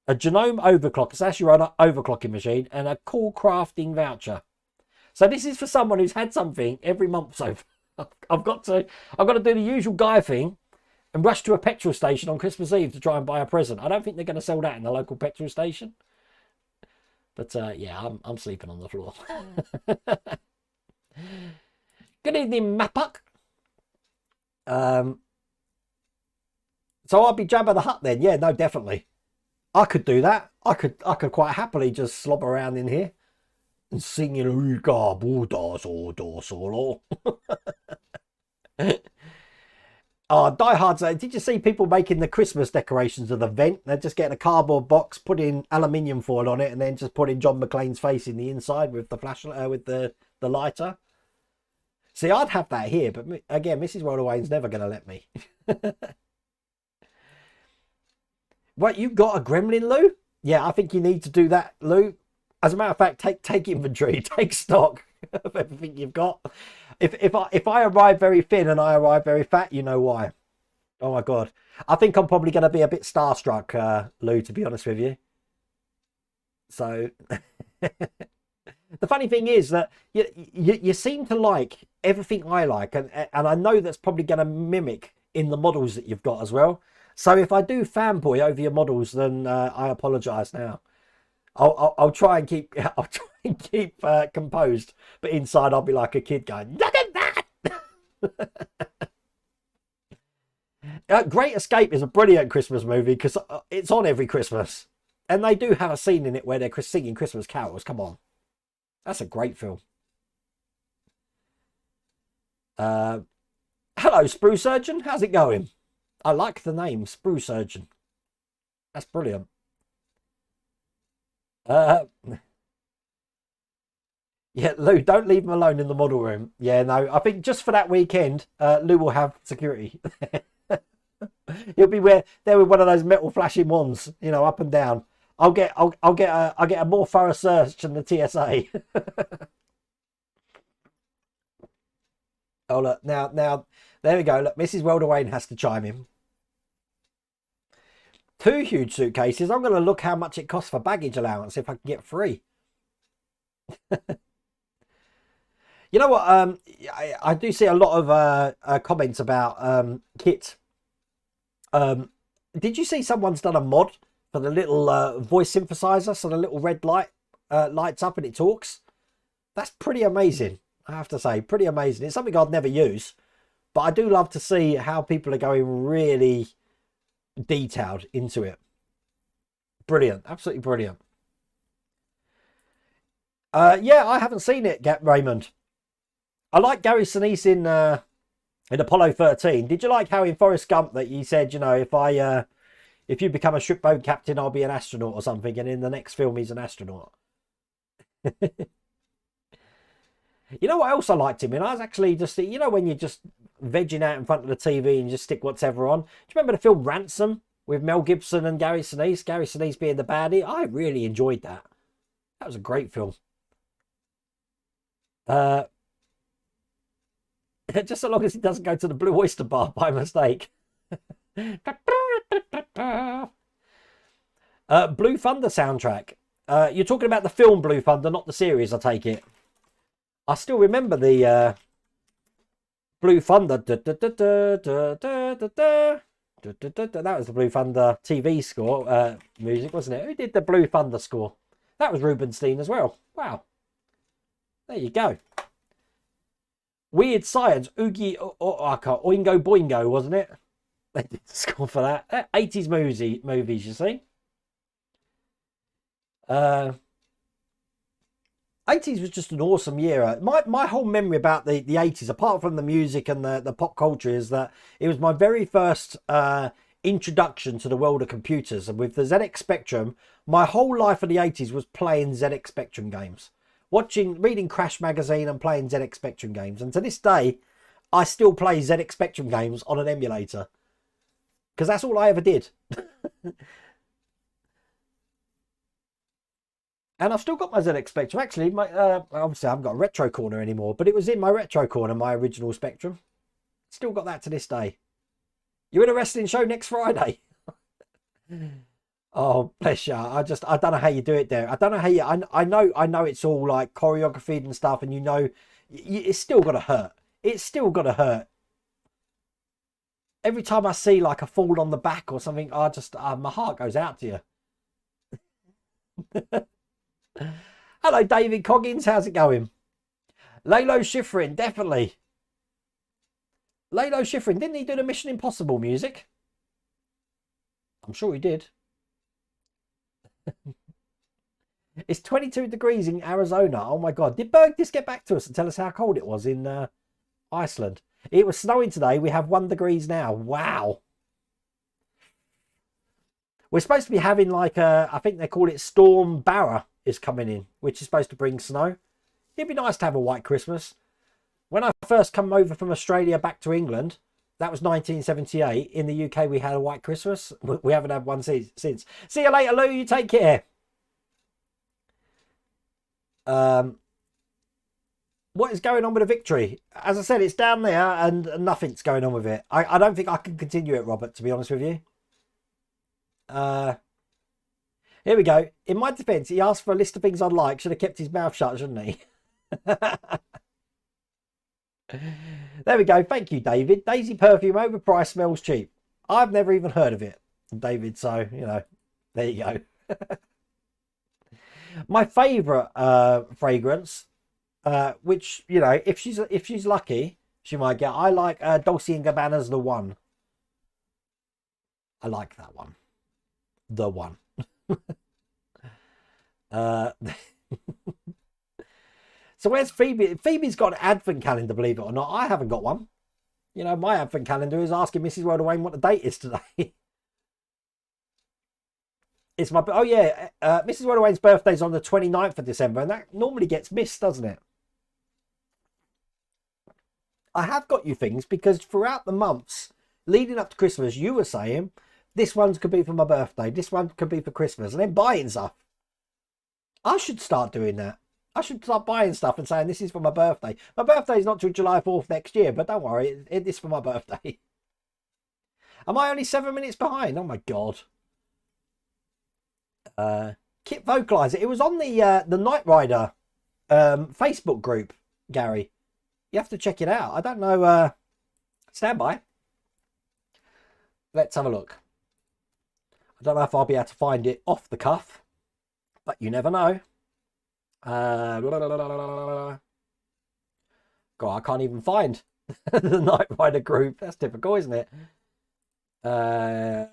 A Genome overclock. It's actually an overclocking machine. And a cool crafting voucher. So this is for someone who's had something every month. So I've got to do the usual guy thing and rush to a petrol station on Christmas Eve to try and buy a present. I don't think they're going to sell that in the local petrol station. But yeah, I'm sleeping on the floor. Good evening, Mapuck. So I'll be Jabba the Hutt then. Yeah, no, definitely. I could do that. I could quite happily just slob around in here and sing, you know, Oh, Die Hard. Did you see people making the Christmas decorations of the vent? They're just getting a cardboard box, putting aluminium foil on it, and then just putting John McClane's face in the inside with the flashlight, with the lighter. See, I'd have that here, but again, Mrs. World of Wayne's never going to let me. What, you got a gremlin, Lou? Yeah, I think you need to do that, Lou. As a matter of fact, take inventory, take stock of everything you've got. If I arrive very thin and I arrive very fat, you know why. Oh my God. I think I'm probably going to be a bit starstruck, Lou, to be honest with you. So the funny thing is that you seem to like everything I like, and I know that's probably going to mimic in the models that you've got as well. So if I do fanboy over your models, then I apologise now. I'll try and keep composed, but inside I'll be like a kid going, "Look at that!" Great Escape is a brilliant Christmas movie because it's on every Christmas, and they do have a scene in it where they're singing Christmas carols. Come on, that's a great film. Hello, Sprue Surgeon. How's it going? I like the name Sprue Surgeon. That's brilliant. Yeah, Lou, don't leave him alone in the model room. Yeah, no, I think just for that weekend, Lou will have security. He'll be there with one of those metal flashing wands, you know, up and down. I'll get a more thorough search than the TSA. Oh, look, now, there we go. Look, Mrs. Welderwain has to chime in. 2 huge suitcases. I'm going to look how much it costs for baggage allowance if I can get 3. You know what? I do see a lot of comments about kit. Did you see someone's done a mod for the little voice synthesizer, so the little red light lights up and it talks? That's pretty amazing, I have to say. Pretty amazing. It's something I'd never use, but I do love to see how people are going really detailed into it. Brilliant. Absolutely brilliant. Yeah, I haven't seen it, Raymond. I like Gary Sinise in Apollo 13. Did you like how in Forrest Gump that he said, you know, if you become a shipboat captain, I'll be an astronaut or something, and in the next film he's an astronaut. You know what else I liked him in? I was actually just, you know, when you're just vegging out in front of the TV and you just stick whatever on. Do you remember the film Ransom with Mel Gibson and Gary Sinise? Gary Sinise being the baddie. I really enjoyed that. That was a great film. Just so long as he doesn't go to the Blue Oyster Bar by mistake. Blue Thunder soundtrack. You're talking about the film Blue Thunder, not the series, I take it. I still remember the Blue Thunder. That was the Blue Thunder TV score, music, wasn't it? Who did the Blue Thunder score? That was Rubinstein as well. Wow. There you go. Weird Science, Oogie Oingo Boingo, wasn't it? They did the score for that. 80s movies, you see. 80s was just an awesome year. My whole memory about the 80s, apart from the music and the pop culture, is that it was my very first introduction to the world of computers. And with the ZX Spectrum, my whole life of the 80s was playing ZX Spectrum games. Reading Crash Magazine and playing ZX Spectrum games. And to this day, I still play ZX Spectrum games on an emulator. Because that's all I ever did. And I've still got my ZX Spectrum. Actually, obviously I haven't got a Retro Corner anymore, but it was in my Retro Corner, my original Spectrum. Still got that to this day. You're in a wrestling show next Friday. Oh, bless you. I don't know how you do it there. I don't know how you... I know it's all like choreography and stuff, and you know, it's still got to hurt. It's still got to hurt. Every time I see like a fall on the back or something, my heart goes out to you. Hello, David Coggins. How's it going? Lalo Schifrin, definitely. Lalo Schifrin, didn't he do the Mission Impossible music? I'm sure he did. It's 22 degrees in Arizona. Oh my God. Did Berg just get back to us and tell us how cold it was in Iceland? It was snowing today. We have 1 degree now. Wow. We're supposed to be having like I think they call it Storm Barra is coming in, which is supposed to bring snow. It'd be nice to have a white Christmas. When I first come over from Australia back to England, that was 1978. In the UK, we had a white Christmas. We haven't had one since. See you later, Lou. You take care. What is going on with the victory? As I said, it's down there and nothing's going on with it. I don't think I can continue it, Robert, to be honest with you. Here we go. In my defense, he asked for a list of things I'd like. Should have kept his mouth shut, shouldn't he? There we go. Thank you, David. Daisy perfume, overpriced, smells cheap. I've never even heard of it, David. So, you know, there you go. My favourite fragrance, which, you know, if she's lucky, she might get. I like Dolce & Gabbana's The One. I like that one. The One. So where's Phoebe? Phoebe's got an advent calendar, believe it or not. I haven't got one. You know, my advent calendar is asking Mrs. Welderwain what the date is today. It's my... Oh, yeah. Mrs. Welderwain's birthday's on the 29th of December, and that normally gets missed, doesn't it? I have got you things because throughout the months leading up to Christmas, you were saying, this one could be for my birthday, this one could be for Christmas, and then buying stuff. I should start doing that. I should start buying stuff and saying this is for my birthday. My birthday is not till July 4th next year, but don't worry, it is for my birthday. Am I only 7 minutes behind? Oh my god. Kit Vocalizer. It was on the Knight Rider Facebook group, Gary. You have to check it out. I don't know. Stand by. Let's have a look. I don't know if I'll be able to find it off the cuff, but you never know. God, I can't even find the Knight Rider group. That's typical, isn't it? There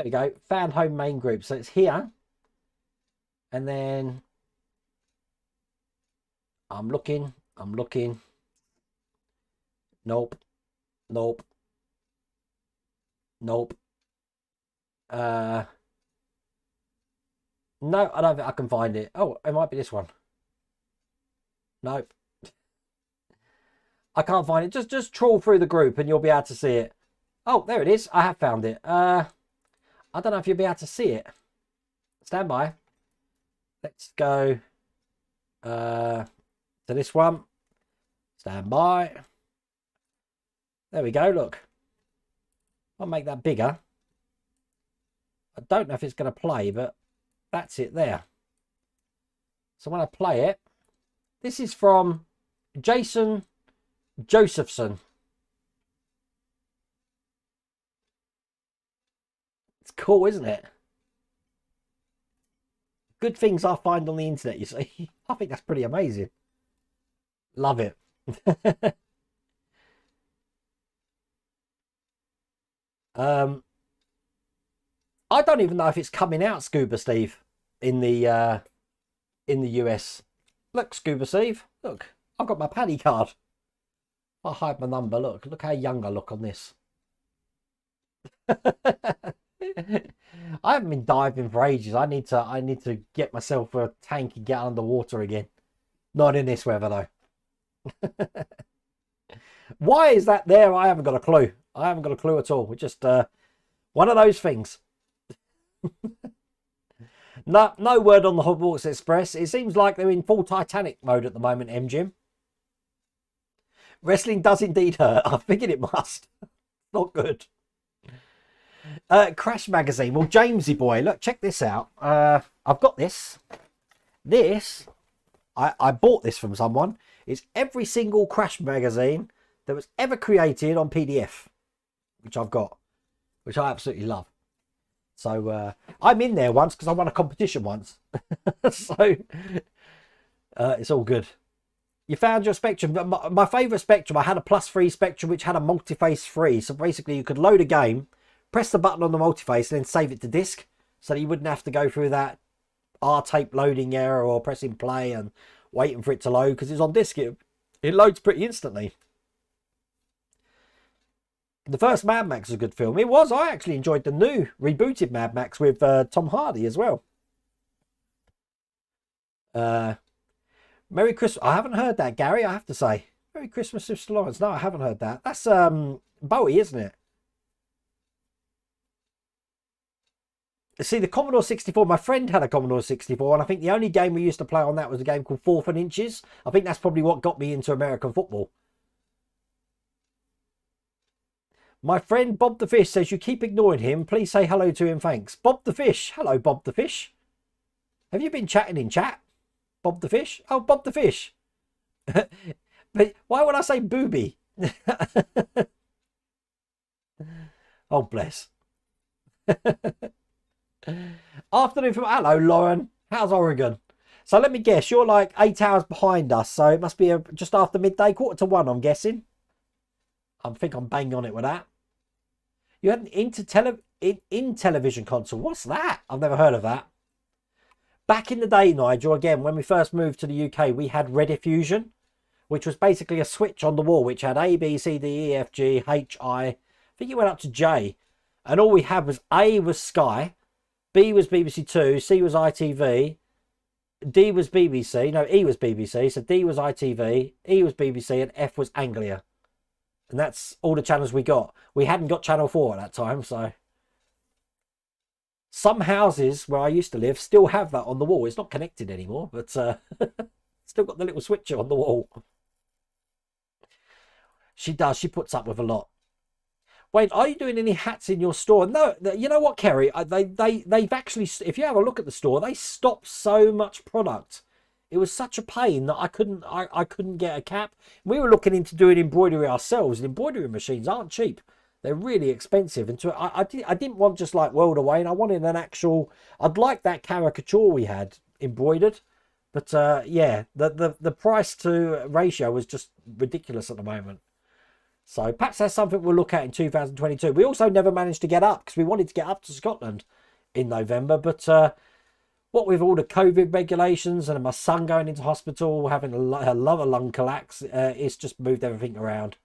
we go. Found home main group. So it's here. And then I'm looking. Nope. No, I don't think I can find it. Oh, it might be this one. Nope. I can't find it. Just trawl through the group and you'll be able to see it. Oh, there it is. I have found it. I don't know if you'll be able to see it. Stand by. Let's go to this one. Stand by. There we go. Look. I'll make that bigger. I don't know if it's going to play, but that's it there. So when I play it, this is from Jason Josephson. It's cool, isn't it? Good things I find on the internet, you see. I think that's pretty amazing. Love it. I don't even know if it's coming out, Scuba Steve, in the US. Look, Scuba Steve, look, I've got my Paddy card. I'll hide my number. Look how young I look on this. I haven't been diving for ages. I need to get myself a tank and get underwater again. Not in this weather though. Why is that there? I haven't got a clue. I haven't got a clue at all. It's just one of those things. No word on the Hogwarts Express. It seems like they're in full Titanic mode at the moment, MGM. Wrestling does indeed hurt. I figured it must. Not good. Crash Magazine. Well, Jamesy boy, look, check this out. I've got this. I bought this from someone. It's every single Crash Magazine that was ever created on PDF, which I've got, which I absolutely love. So I'm in there once because I won a competition once. So it's all good. You found your Spectrum. My favourite Spectrum, I had a +3 Spectrum which had a multi-face free. So basically you could load a game, press the button on the multi-face and then save it to disk so that you wouldn't have to go through that R-tape loading error or pressing play and waiting for it to load because it's on disk. It loads pretty instantly. The first Mad Max is a good film. It was. I actually enjoyed the new rebooted Mad Max with Tom Hardy as well. Merry Christmas. I haven't heard that, Gary, I have to say. Merry Christmas, Sister Lawrence. No, I haven't heard that. That's Bowie, isn't it? See, the Commodore 64, my friend had a Commodore 64, and I think the only game we used to play on that was a game called 4th and Inches. I think that's probably what got me into American football. My friend Bob the Fish says you keep ignoring him. Please say hello to him. Thanks. Bob the Fish. Hello, Bob the Fish. Have you been chatting in chat? Bob the Fish? Oh, Bob the Fish. But why would I say booby? Oh, bless. Afternoon from... Hello, Lauren. How's Oregon? So let me guess. You're like 8 hours behind us. So it must be just after midday, 1:45, I'm guessing. I think I'm bang on it with that. You had an in-television console. What's that? I've never heard of that. Back in the day, Nigel, again, when we first moved to the UK, we had Rediffusion, which was basically a switch on the wall, which had A, B, C, D, E, F, G, H, I think it went up to J. And all we had was A was Sky, B was BBC Two, C was ITV, D was BBC, no, E was BBC, so D was ITV, E was BBC, and F was Anglia. And that's all the channels we got. We hadn't got Channel 4 at that time, so Some houses where I used to live still have that on the wall. It's not connected anymore, but still got the little switcher on the wall. She does. She puts up with a lot. Wait, are you doing any hats in your store? No, you know what, Kerry? They've actually, if you have a look at the store, they stopped so much product. It was such a pain that I couldn't get a cap. We were looking into doing embroidery ourselves, and embroidery machines aren't cheap. They're really expensive. And I didn't want just like World Away, and I wanted an actual. I'd like that caricature we had embroidered, but yeah, the price to ratio was just ridiculous at the moment. So perhaps that's something we'll look at in 2022. We also never managed to get up because we wanted to get up to Scotland in November, but what with all the COVID regulations and my son going into hospital, having a lung collapse, it's just moved everything around.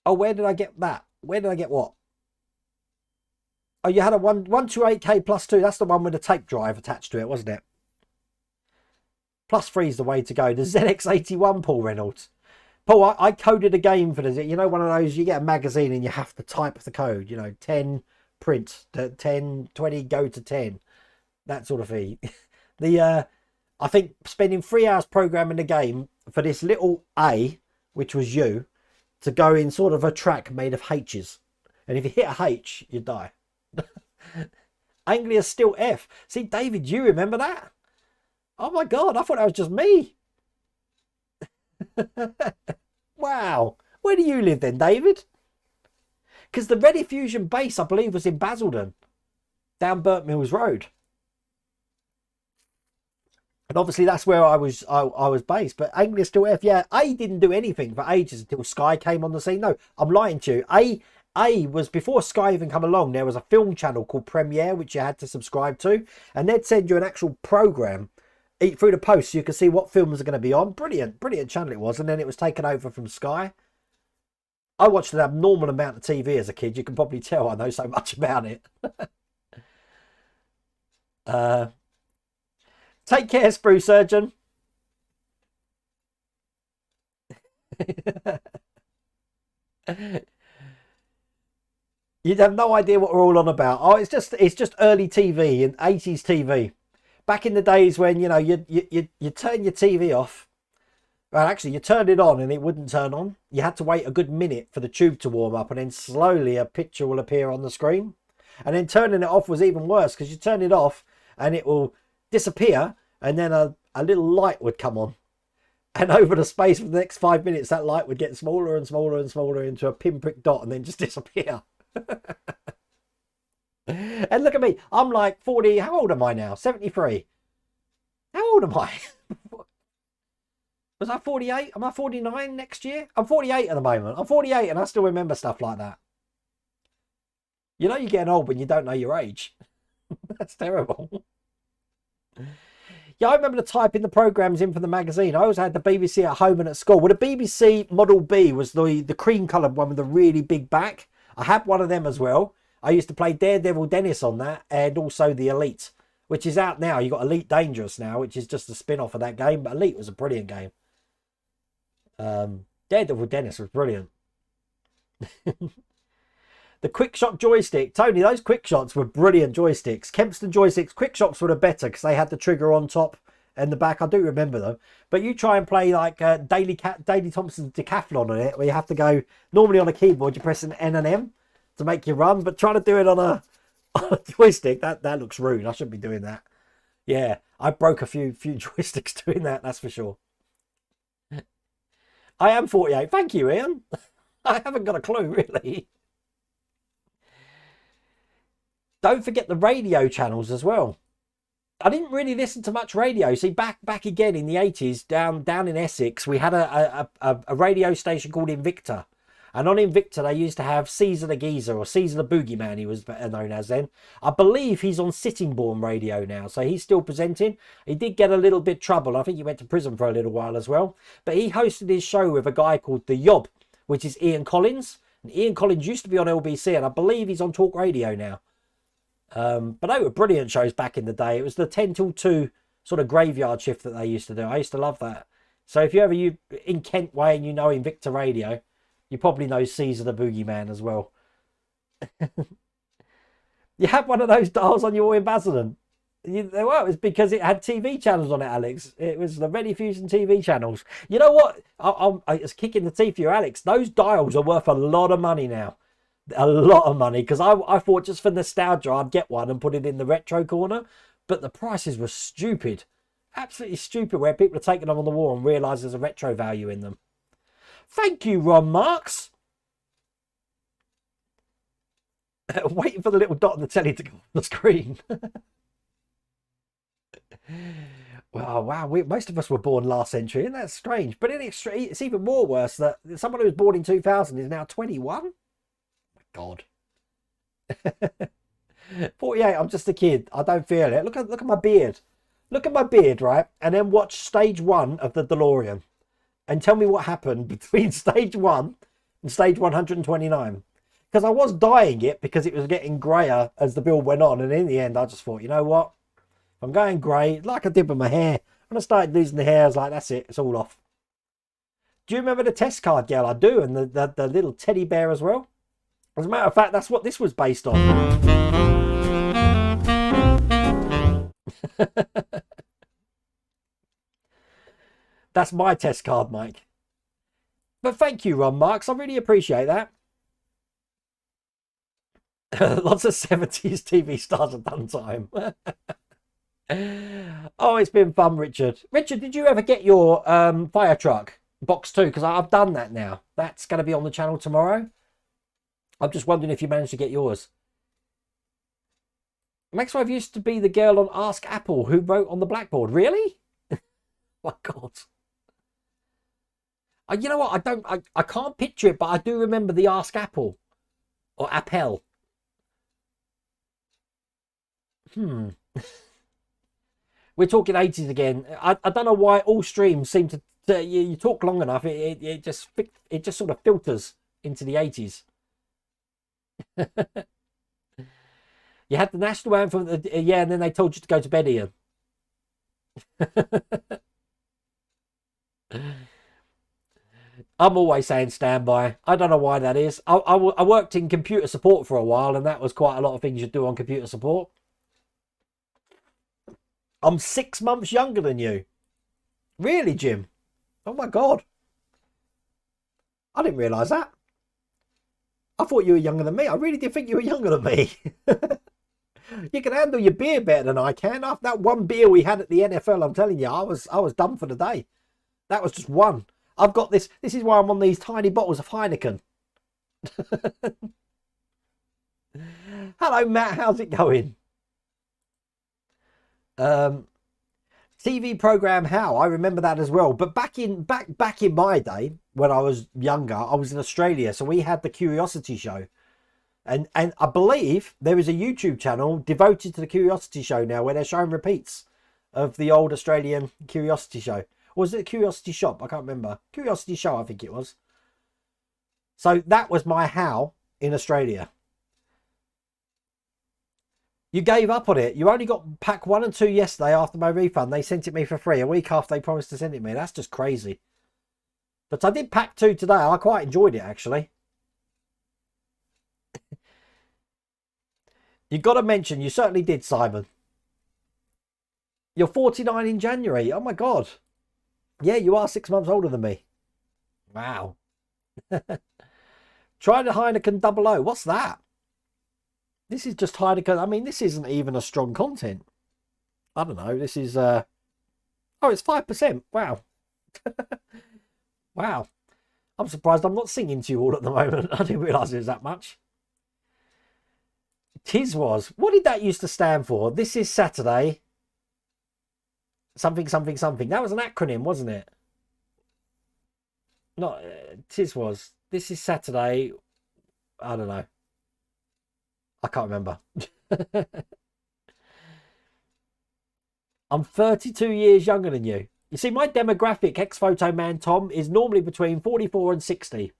Oh, where did I get that? Where did I get what? Oh, you had a 128K plus 2. That's the one with the tape drive attached to it, wasn't it? Plus 3 is the way to go. The ZX81, Paul Reynolds. Paul, I coded a game for the, you know, one of those, you get a magazine and you have to type the code, you know, 10 print, 10, 20 go to 10, that sort of thing. I think spending 3 hours programming the game for this little A, which was you, to go in sort of a track made of H's. And if you hit a H, you die. Anglia still F. See, David, do you remember that? Oh my God, I thought that was just me. Wow. Where do you live then, David? Because the Rediffusion base, I believe, was in Basildon, down Burt Mills Road. And obviously that's where I was based. But Anglia still F. Yeah, A didn't do anything for ages until Sky came on the scene. No, I'm lying to you. A was before Sky even come along. There was a film channel called Premiere, which you had to subscribe to. And they'd send you an actual program through the post so you could see what films are going to be on. Brilliant channel it was. And then it was taken over from Sky. I watched an abnormal amount of TV as a kid. You can probably tell I know so much about it. Take care, Sprue Surgeon. You'd have no idea what we're all on about. Oh, it's just early TV and 80s TV. Back in the days when, you know, you turn your TV off. Well, actually, you turned it on and it wouldn't turn on. You had to wait a good minute for the tube to warm up, and then slowly a picture will appear on the screen. And then turning it off was even worse, because you turn it off and it will disappear, and then a little light would come on. And over the space of the next 5 minutes, that light would get smaller and smaller and smaller into a pinprick dot and then just disappear. And look at me. I'm like 40. How old am I now? 73. How old am I? Was I 48? Am I 49 next year? I'm 48 at the moment. I'm 48 and I still remember stuff like that. You know you're getting old when you don't know your age. That's terrible. Yeah, I remember typing the programs in for the magazine. I always had the BBC at home and at school. Well, the BBC Model B was the cream coloured one with the really big back. I had one of them as well. I used to play Daredevil Dennis on that, and also the Elite, which is out now. You've got Elite Dangerous now, which is just a spin-off of that game. But Elite was a brilliant game. Daredevil Dennis was brilliant. The quick shot joystick, Tony, those quick shots were brilliant joysticks. Kempston joysticks, quick shots were the better because they had the trigger on top and the back. I do remember them. But you try and play like Daley Thompson's Decathlon on it, where you have to go, normally on a keyboard, you press an N and M to make you run, but trying to do it on a joystick, that looks rude. I shouldn't be doing that. Yeah, I broke a few joysticks doing that, that's for sure. I am 48. Thank you, Ian. I haven't got a clue, really. Don't forget the radio channels as well. I didn't really listen to much radio. See, back again in the 80s, down in Essex, we had a radio station called Invicta. And on Invicta, they used to have Caesar the Geezer, or Caesar the Boogeyman, he was better known as then. I believe he's on Sittingbourne Radio now, so he's still presenting. He did get a little bit trouble. I think he went to prison for a little while as well. But he hosted his show with a guy called The Yob, which is Ian Collins. And Ian Collins used to be on LBC, and I believe he's on Talk Radio now. But they were brilliant shows back in the day. It was the 10 till 2 sort of graveyard shift that they used to do. I used to love that. So if you ever in Kent Way and you know Invicta Radio, You probably know Caesar the Boogeyman as well. You had one of those dials on your Ambassador. Well, it was because it had TV channels on it, Alex. It was the Rediffusion TV channels. You know what? It's kicking the teeth for you, Alex. Those dials are worth a lot of money now. A lot of money. Because I thought just for nostalgia, I'd get one and put it in the retro corner. But the prices were stupid. Absolutely stupid, where people are taking them on the wall and realise there's a retro value in them. Thank you, Ron Marks. Waiting for the little dot on the telly to go on the screen. Well, wow, most of us were born last century, and that's strange. But it's even more worse that someone who was born in 2000 is now 21. Oh my God. 48, I'm just a kid. I don't feel it. Look at my beard. Look at my beard, right? And then watch stage 1 of the DeLorean. And tell me what happened between stage 1 and stage 129. Because I was dyeing it because it was getting greyer as the build went on. And in the end, I just thought, you know what? I'm going grey, like I did with my hair. When I started losing the hair, I was like, that's it. It's all off. Do you remember the test card girl? I do. And the little teddy bear as well. As a matter of fact, that's what this was based on. That's my test card, Mike. But thank you, Ron Marks. I really appreciate that. Lots of 70s TV stars have done time. Oh, it's been fun, Richard. Richard, did you ever get your fire truck box 2? Because I've done that now. That's going to be on the channel tomorrow. I'm just wondering if you managed to get yours. Maxwell used to be the girl on Ask Apple who wrote on the blackboard. Really? My God. You know what? I can't picture it, but I do remember the Ask Apple or Appel. We're talking 80s again. I don't know why all streams seem to you talk long enough, it just sort of filters into the 80s. You had the national anthem, yeah, and then they told you to go to bed, Ian. I'm always saying standby. I don't know why that is. I worked in computer support for a while, and that was quite a lot of things you do on computer support. I'm 6 months younger than you. Really, Jim? Oh my God. I didn't realise that. I thought you were younger than me. I really did think you were younger than me. You can handle your beer better than I can. After that one beer we had at the NFL, I'm telling you, I was done for the day. That was just one. I've got this. This is why I'm on these tiny bottles of Heineken. Hello, Matt. How's it going? TV program How, I remember that as well. But back in my day, when I was younger, I was in Australia, so we had the Curiosity Show, and I believe there is a YouTube channel devoted to the Curiosity Show now, where they're showing repeats of the old Australian Curiosity Show. Or was it a Curiosity Shop? I can't remember. Curiosity Show, I think it was. So that was my How in Australia. You gave up on it. You only got pack 1 and 2 yesterday after my refund. They sent it me for free a week after they promised to send it me. That's just crazy. But I did pack 2 today. I quite enjoyed it, actually. You got to mention, you certainly did, Simon. You're 49 in January. Oh my God. Yeah, you are 6 months older than me. Wow. Try the Heineken 00. What's that? This is just Heineken. I mean, this isn't even a strong content. I don't know. This is oh, it's 5%. Wow. Wow. I'm surprised I'm not singing to you all at the moment. I didn't realise it was that much. TIS was. What did that used to stand for? This is Saturday. Something, something, something. That was an acronym, wasn't it? Not TIS was. This is Saturday. I don't know. I can't remember. I'm 32 years younger than you. You see, my demographic, ex-photo man Tom, is normally between 44 and 60.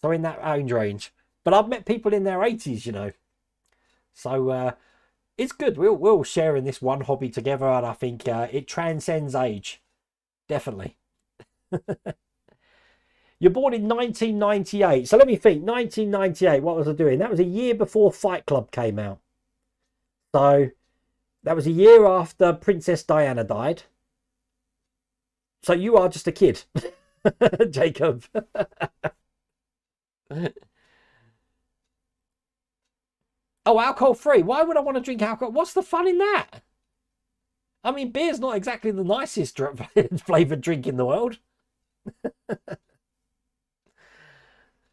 So in that range. But I've met people in their 80s, you know. So it's good. We're all sharing this one hobby together, and I think it transcends age. Definitely. You're born in 1998. So let me think. 1998, what was I doing? That was a year before Fight Club came out. So that was a year after Princess Diana died. So you are just a kid, Jacob. Oh, alcohol free. Why would I want to drink alcohol? What's the fun in that? I mean, beer's not exactly the nicest flavoured drink in the world.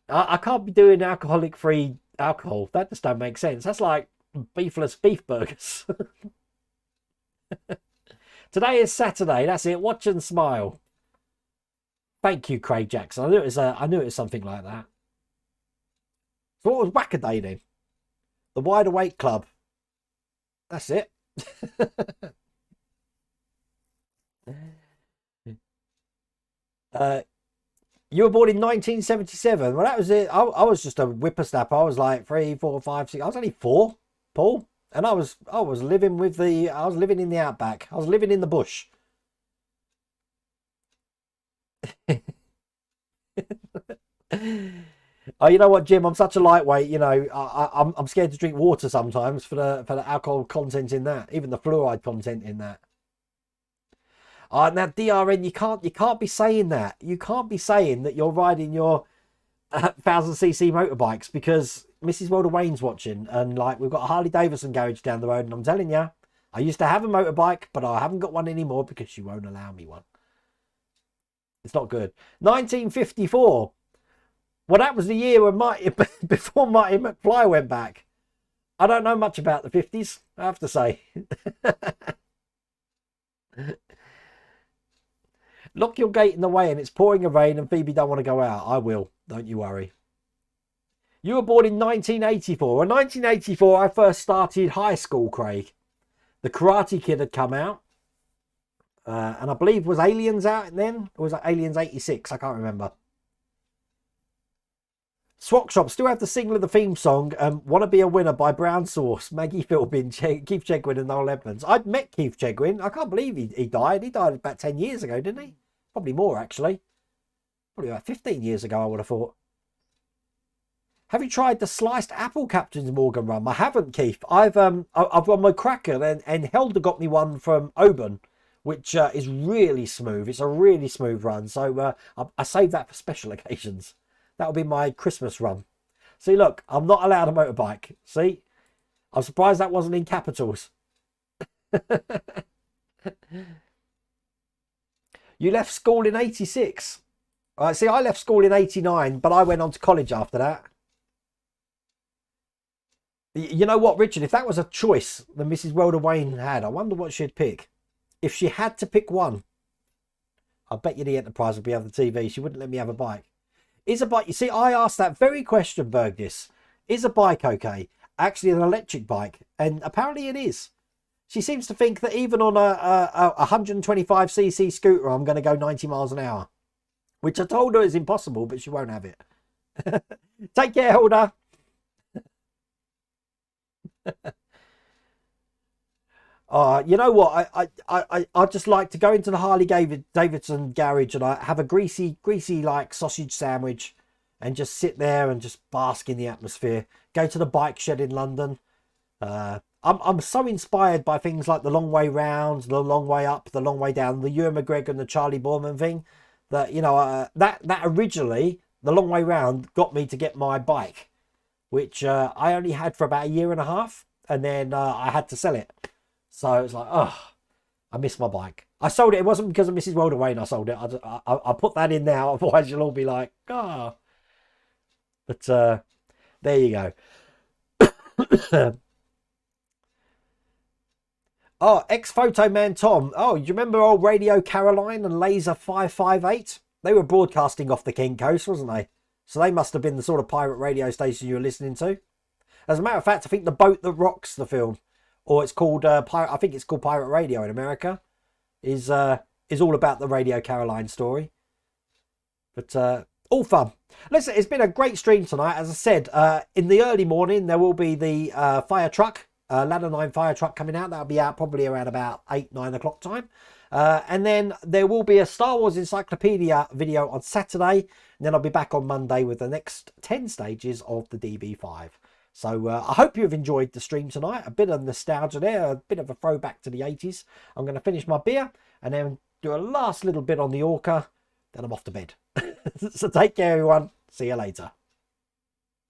I can't be doing alcoholic free alcohol. That just don't make sense. That's like beefless beef burgers. Today is Saturday. That's it. Watch and smile. Thank you, Craig Jackson. I knew it was something like that. So what was Whackaday then? The Wide Awake Club. That's it. You were born in 1977. Well, that was it. I was just a whippersnapper. I was like 3, 4, 5, 6. I was only 4, Paul, and I was living in the outback. I was living in the bush. Oh, you know what, Jim? I'm such a lightweight. You know, I'm scared to drink water sometimes for the alcohol content in that, even the fluoride content in that. Now DRN, you can't be saying that. You can't be saying that you're riding your 1000cc motorbikes because Mrs. Wilder Wayne's watching, and like we've got a Harley Davidson garage down the road, and I'm telling you, I used to have a motorbike, but I haven't got one anymore because she won't allow me one. It's not good. 1954. Well, that was the year when before Marty McFly went back. I don't know much about the 50s, I have to say. Lock your gate in the way and it's pouring a rain and Phoebe don't want to go out. I will, don't you worry. You were born in 1984. In 1984, I first started high school, Craig. The Karate Kid had come out. And I believe, was Aliens out then? Or was it Aliens 86? I can't remember. Swap Shop still have the single of the theme song, Want to Be a Winner by Brown Sauce, Maggie Philbin, Keith Chegwin and Noel Edmonds. I'd met Keith Chegwin. I can't believe he died. He died about 10 years ago, didn't he? Probably more, actually. Probably about 15 years ago, I would have thought. Have you tried the sliced apple Captain's Morgan rum? I haven't, Keith. I've got my cracker, and Helder got me one from Oban, which is really smooth. It's a really smooth run. So I save that for special occasions. That'll be my Christmas run. See, look, I'm not allowed a motorbike. See? I'm surprised that wasn't in capitals. You left school in 86. All right, see, I left school in 89, but I went on to college after that. You know what, Richard? If that was a choice that Mrs. Wilder Wayne had, I wonder what she'd pick. If she had to pick one, I bet you the Enterprise would be on the TV. She wouldn't let me have a bike. Is a bike, you see, I asked that very question, Bergdis. Is a bike okay? Actually an electric bike. And apparently it is. She seems to think that even on a 125cc scooter, I'm going to go 90 miles an hour. Which I told her is impossible, but she won't have it. Take care, Hilda. You know what? I just like to go into the Harley Davidson garage and I have a greasy like sausage sandwich and just sit there and just bask in the atmosphere. Go to the bike shed in London. I'm so inspired by things like the long way round, the long way up, the long way down, the Ewan McGregor and the Charlie Boorman thing. That, you know, that originally, the long way round got me to get my bike, which I only had for about a year and a half, and then I had to sell it. So it's like, oh, I miss my bike. I sold it. It wasn't because of Mrs. Wilder Wayne I sold it. I put that in now. Otherwise, you'll all be like, oh. But there you go. Oh, ex-photo man Tom. Oh, do you remember old Radio Caroline and Laser 558? They were broadcasting off the King Coast, wasn't they? So they must have been the sort of pirate radio station you were listening to. As a matter of fact, I think The Boat That Rocks, the film, or it's called I think it's called Pirate Radio in America, is all about the Radio Caroline story. But all fun. Listen, it's been a great stream tonight. As I said, in the early morning there will be the fire truck Ladder 9 fire truck coming out. That'll be out probably around about 8-9 o'clock time. And then there will be a Star Wars Encyclopedia video on Saturday. And then I'll be back on Monday with the next 10 stages of the DB5. So I hope you've enjoyed the stream tonight. A bit of nostalgia there, a bit of a throwback to the 80s. I'm going to finish my beer and then do a last little bit on the Orca. Then I'm off to bed. So take care, everyone. See you later.